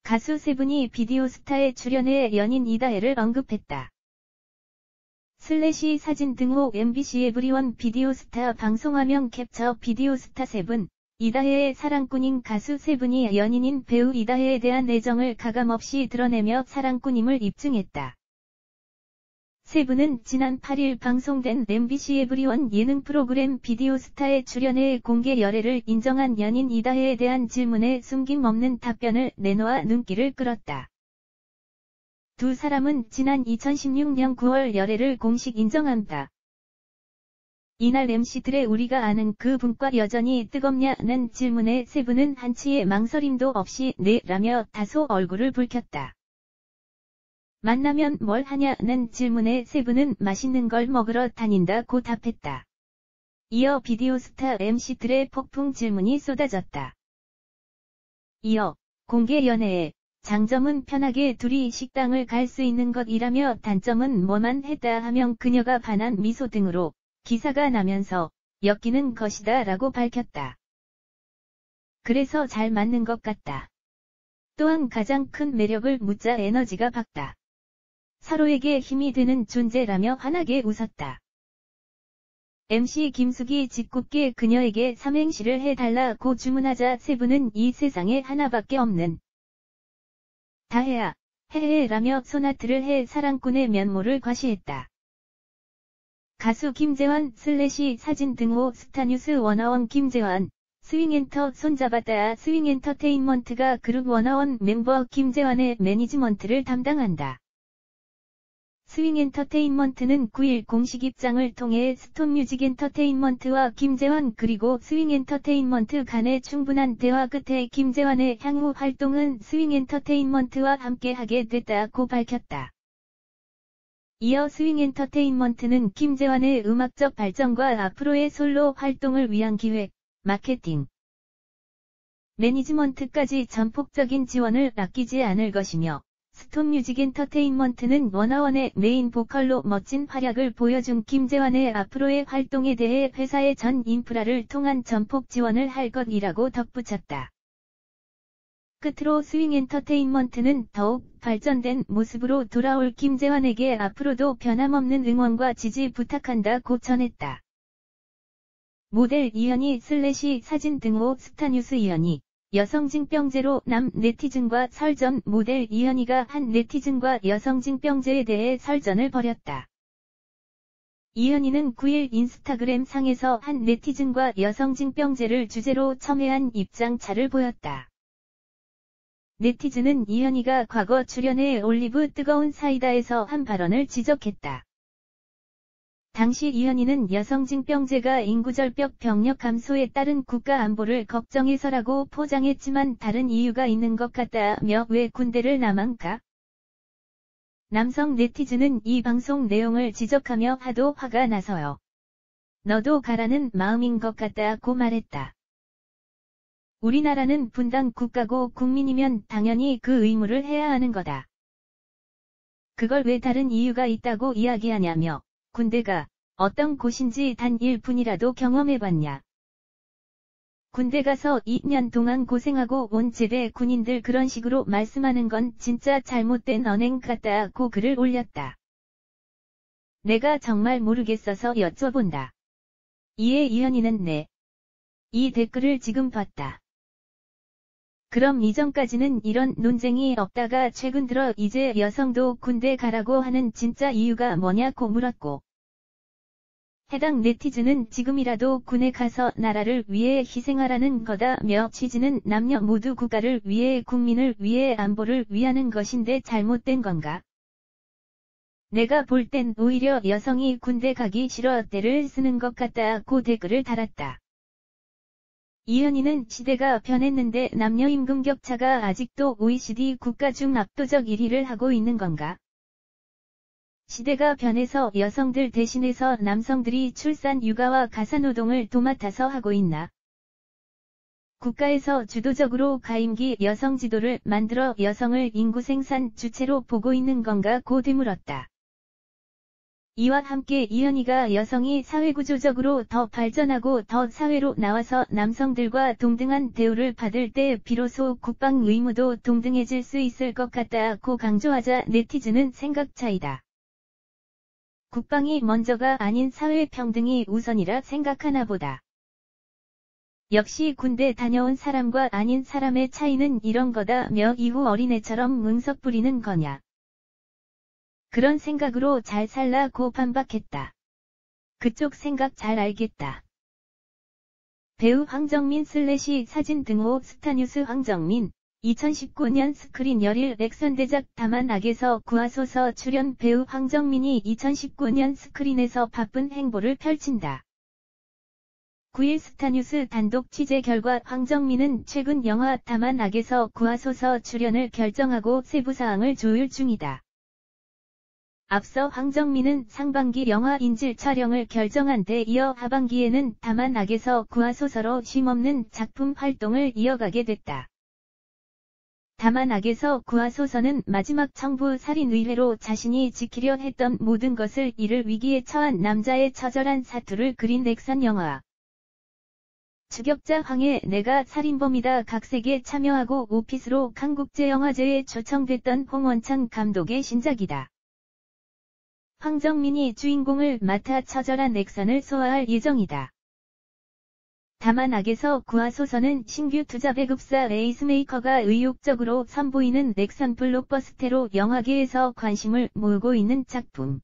가수 세븐이 비디오스타에 출연해 연인 이다혜를 언급했다. 슬래시 사진 등호 MBC 에브리원 비디오스타 방송화면 캡처 비디오스타 세븐, 이다혜의 사랑꾼인 가수 세븐이 연인인 배우 이다혜에 대한 애정을 가감없이 드러내며 사랑꾼임을 입증했다. 세븐은 지난 8일 방송된 MBC 에브리원 예능 프로그램 비디오스타에 출연해 공개 열애를 인정한 연인 이다혜에 대한 질문에 숨김없는 답변을 내놓아 눈길을 끌었다. 두 사람은 지난 2016년 9월 열애를 공식 인정한다. 이날 MC들의 우리가 아는 그 분과 여전히 뜨겁냐는 질문에 세븐은 한치의 망설임도 없이 네 라며 다소 얼굴을 붉혔다. 만나면 뭘 하냐는 질문에 세븐은 맛있는 걸 먹으러 다닌다고 답했다. 이어 비디오스타 MC들의 폭풍 질문이 쏟아졌다. 이어 공개 연애의 장점은 편하게 둘이 식당을 갈 수 있는 것이라며 단점은 뭐만 했다 하면 그녀가 반한 미소 등으로 기사가 나면서 엮이는 것이다 라고 밝혔다. 그래서 잘 맞는 것 같다. 또한 가장 큰 매력을 묻자 에너지가 밝다. 서로에게 힘이 되는 존재라며 환하게 웃었다. MC 김숙이 짓궂게 그녀에게 삼행시를 해달라고 주문하자 세븐은 이 세상에 하나밖에 없는 다혜야, 해해라며 소나트를 해 사랑꾼의 면모를 과시했다. 가수 김재환 슬래시 사진 등호 스타뉴스 워너원 김재환, 스윙엔터 손잡았다. 스윙엔터테인먼트가 그룹 워너원 멤버 김재환의 매니지먼트를 담당한다. 스윙엔터테인먼트는 9일 공식 입장을 통해 스톤뮤직엔터테인먼트와 김재환 그리고 스윙엔터테인먼트 간의 충분한 대화 끝에 김재환의 향후 활동은 스윙엔터테인먼트와 함께 하게 됐다고 밝혔다. 이어 스윙엔터테인먼트는 김재환의 음악적 발전과 앞으로의 솔로 활동을 위한 기획, 마케팅, 매니지먼트까지 전폭적인 지원을 아끼지 않을 것이며 스톤뮤직엔터테인먼트는 워너원의 메인 보컬로 멋진 활약을 보여준 김재환의 앞으로의 활동에 대해 회사의 전 인프라를 통한 전폭 지원을 할 것이라고 덧붙였다. 끝으로 스윙엔터테인먼트는 더욱 발전된 모습으로 돌아올 김재환에게 앞으로도 변함없는 응원과 지지 부탁한다고 전했다. 모델 이현희 슬래시 사진 등호 스타뉴스 이현희, 여성징병제로 남 네티즌과 설전. 모델 이현희가 한 네티즌과 여성징병제에 대해 설전을 벌였다. 이현희는 9일 인스타그램 상에서 한 네티즌과 여성징병제를 주제로 첨예한 입장차를 보였다. 네티즌은 이현희가 과거 출연해 올리브 뜨거운 사이다에서 한 발언을 지적했다. 당시 이현희는 여성징병제가 인구절벽 병력 감소에 따른 국가 안보를 걱정해서라고 포장했지만 다른 이유가 있는 것 같다며 왜 군대를 나만 가? 남성 네티즌은 이 방송 내용을 지적하며 하도 화가 나서요. 너도 가라는 마음인 것 같다고 말했다. 우리나라는 분단 국가고 국민이면 당연히 그 의무를 해야 하는 거다. 그걸 왜 다른 이유가 있다고 이야기하냐며 군대가 어떤 곳인지 단 1분이라도 경험해봤냐. 군대 가서 2년 동안 고생하고 온 제대 군인들 그런 식으로 말씀하는 건 진짜 잘못된 언행 같다고 글을 올렸다. 내가 정말 모르겠어서 여쭤본다. 이에 이현희는 네. 이 댓글을 지금 봤다. 그럼 이전까지는 이런 논쟁이 없다가 최근 들어 이제 여성도 군대 가라고 하는 진짜 이유가 뭐냐고 물었고. 해당 네티즌은 지금이라도 군에 가서 나라를 위해 희생하라는 거다며 취지는 남녀 모두 국가를 위해 국민을 위해 안보를 위하는 것인데 잘못된 건가? 내가 볼 땐 오히려 여성이 군대 가기 싫어 떼를 쓰는 것 같다고 댓글을 달았다. 이현희는 시대가 변했는데 남녀 임금 격차가 아직도 OECD 국가 중 압도적 1위를 하고 있는 건가? 시대가 변해서 여성들 대신해서 남성들이 출산 육아와 가사노동을 도맡아서 하고 있나? 국가에서 주도적으로 가임기 여성 지도를 만들어 여성을 인구 생산 주체로 보고 있는 건가 고 되물었다. 이와 함께 이현희가 여성이 사회구조적으로 더 발전하고 더 사회로 나와서 남성들과 동등한 대우를 받을 때 비로소 국방 의무도 동등해질 수 있을 것 같다고 강조하자 네티즌은 생각 차이다. 국방이 먼저가 아닌 사회평등이 우선이라 생각하나 보다. 역시 군대 다녀온 사람과 아닌 사람의 차이는 이런 거다며 이후 어린애처럼 응석 부리는 거냐. 그런 생각으로 잘 살라고 반박했다. 그쪽 생각 잘 알겠다. 배우 황정민 사진 등호 스타뉴스 황정민 2019년 스크린 열일 액션대작 다만 악에서 구하소서 출연 배우 황정민이 2019년 스크린에서 바쁜 행보를 펼친다. 9일 스타뉴스 단독 취재 결과 황정민은 최근 영화 다만 악에서 구하소서 출연을 결정하고 세부사항을 조율 중이다. 앞서 황정민은 상반기 영화 인질 촬영을 결정한 데 이어 하반기에는 다만 악에서 구하소서로 쉼없는 작품 활동을 이어가게 됐다. 다만 악에서 구하소서는 마지막 청부 살인의뢰로 자신이 지키려 했던 모든 것을 잃을 위기에 처한 남자의 처절한 사투를 그린 액션 영화. 추격자 황해 내가 살인범이다 각색에 참여하고 오피스로 한국제영화제에 초청됐던 홍원창 감독의 신작이다. 황정민이 주인공을 맡아 처절한 액션을 소화할 예정이다. 다만 악에서 구하소서는 신규 투자 배급사 에이스메이커가 의욕적으로 선보이는 액션 블록버스터로 영화계에서 관심을 모으고 있는 작품.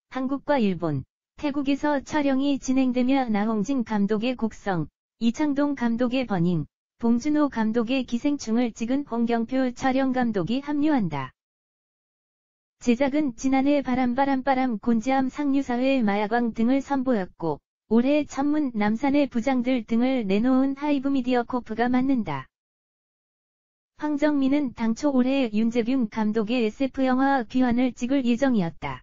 한국과 일본, 태국에서 촬영이 진행되며 나홍진 감독의 곡성, 이창동 감독의 버닝, 봉준호 감독의 기생충을 찍은 홍경표 촬영 감독이 합류한다. 제작은 지난해 바람 곤지암 상류사회 마야광 등을 선보였고 올해 천문 남산의 부장들 등을 내놓은 하이브미디어 코프가 맡는다. 황정민은 당초 올해 윤재균 감독의 SF영화 귀환을 찍을 예정이었다.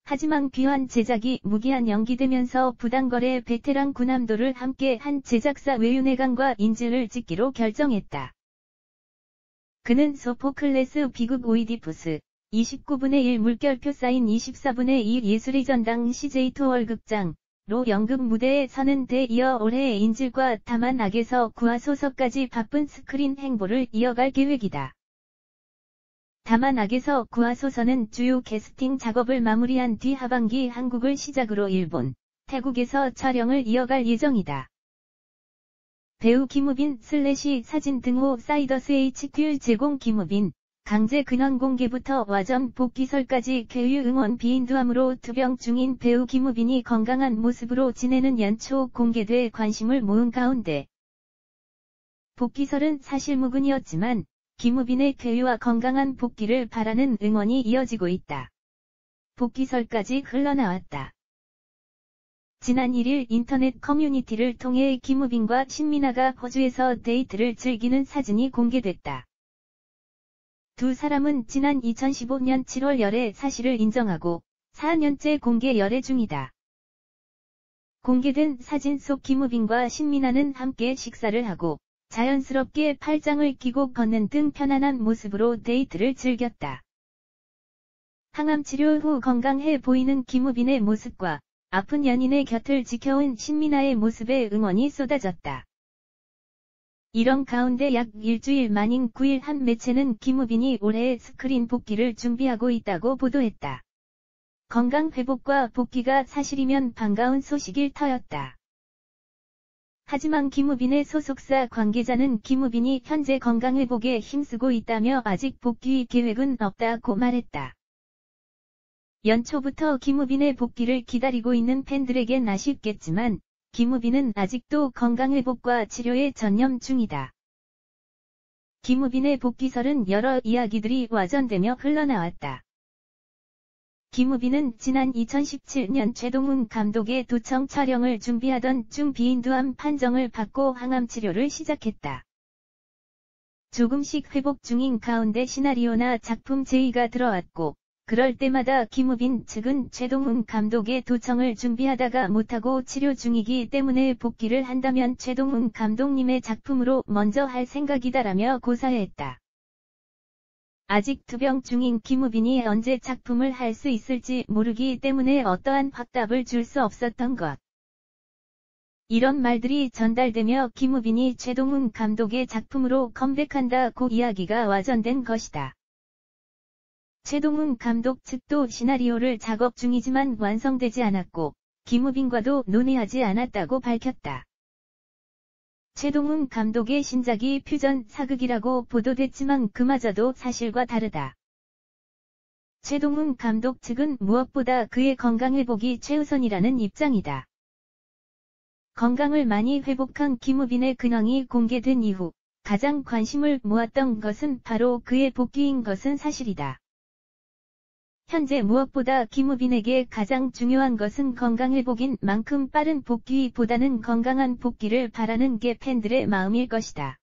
하지만 귀환 제작이 무기한 연기되면서 부당거래 베테랑 구남도를 함께 한 제작사 외윤회관과 인질을 찍기로 결정했다. 그는 소포클레스 비극 오이디푸스 29분의 1 물결표 사인 24분의 2 예술의 전당 CJ2 월극장로 연극 무대에 서는 데 이어 올해 인질과 다만 악에서 구하소서까지 바쁜 스크린 행보를 이어갈 계획이다. 다만 악에서 구하소서는 주요 캐스팅 작업을 마무리한 뒤 하반기 한국을 시작으로 일본, 태국에서 촬영을 이어갈 예정이다. 배우 김우빈 사진 등호 사이더스 HQ 제공 김우빈, 강제 근황 공개부터 와전 복귀설까지 쾌유 응원 비인두함으로 투병 중인 배우 김우빈이 건강한 모습으로 지내는 연초 공개돼 관심을 모은 가운데 복귀설은 사실 무근이었지만 김우빈의 쾌유와 건강한 복귀를 바라는 응원이 이어지고 있다. 복귀설까지 흘러나왔다. 지난 1일 인터넷 커뮤니티를 통해 김우빈과 신민아가 호주에서 데이트를 즐기는 사진이 공개됐다. 두 사람은 지난 2015년 7월 열애 사실을 인정하고 4년째 공개 열애 중이다. 공개된 사진 속 김우빈과 신민아는 함께 식사를 하고 자연스럽게 팔짱을 끼고 걷는 등 편안한 모습으로 데이트를 즐겼다. 항암 치료 후 건강해 보이는 김우빈의 모습과 아픈 연인의 곁을 지켜온 신민아의 모습에 응원이 쏟아졌다. 이런 가운데 약 일주일 만인 9일 한 매체는 김우빈이 올해 스크린 복귀를 준비하고 있다고 보도했다. 건강 회복과 복귀가 사실이면 반가운 소식일 터였다. 하지만 김우빈의 소속사 관계자는 김우빈이 현재 건강 회복에 힘쓰고 있다며 아직 복귀 계획은 없다고 말했다. 연초부터 김우빈의 복귀를 기다리고 있는 팬들에겐 아쉽겠지만 김우빈은 아직도 건강회복과 치료에 전념 중이다. 김우빈의 복귀설은 여러 이야기들이 와전되며 흘러나왔다. 김우빈은 지난 2017년 최동훈 감독의 도청 촬영을 준비하던 중 비인두암 판정을 받고 항암 치료를 시작했다. 조금씩 회복 중인 가운데 시나리오나 작품 제의가 들어왔고 그럴 때마다 김우빈 측은 최동훈 감독의 도청을 준비하다가 못하고 치료 중이기 때문에 복귀를 한다면 최동훈 감독님의 작품으로 먼저 할 생각이다라며 고사했다. 아직 투병 중인 김우빈이 언제 작품을 할 수 있을지 모르기 때문에 어떠한 확답을 줄 수 없었던 것. 이런 말들이 전달되며 김우빈이 최동훈 감독의 작품으로 컴백한다고 이야기가 와전된 것이다. 최동훈 감독 측도 시나리오를 작업 중이지만 완성되지 않았고 김우빈과도 논의하지 않았다고 밝혔다. 최동훈 감독의 신작이 퓨전 사극이라고 보도됐지만 그마저도 사실과 다르다. 최동훈 감독 측은 무엇보다 그의 건강회복이 최우선이라는 입장이다. 건강을 많이 회복한 김우빈의 근황이 공개된 이후 가장 관심을 모았던 것은 바로 그의 복귀인 것은 사실이다. 현재 무엇보다 김우빈에게 가장 중요한 것은 건강회복인 만큼 빠른 복귀보다는 건강한 복귀를 바라는 게 팬들의 마음일 것이다.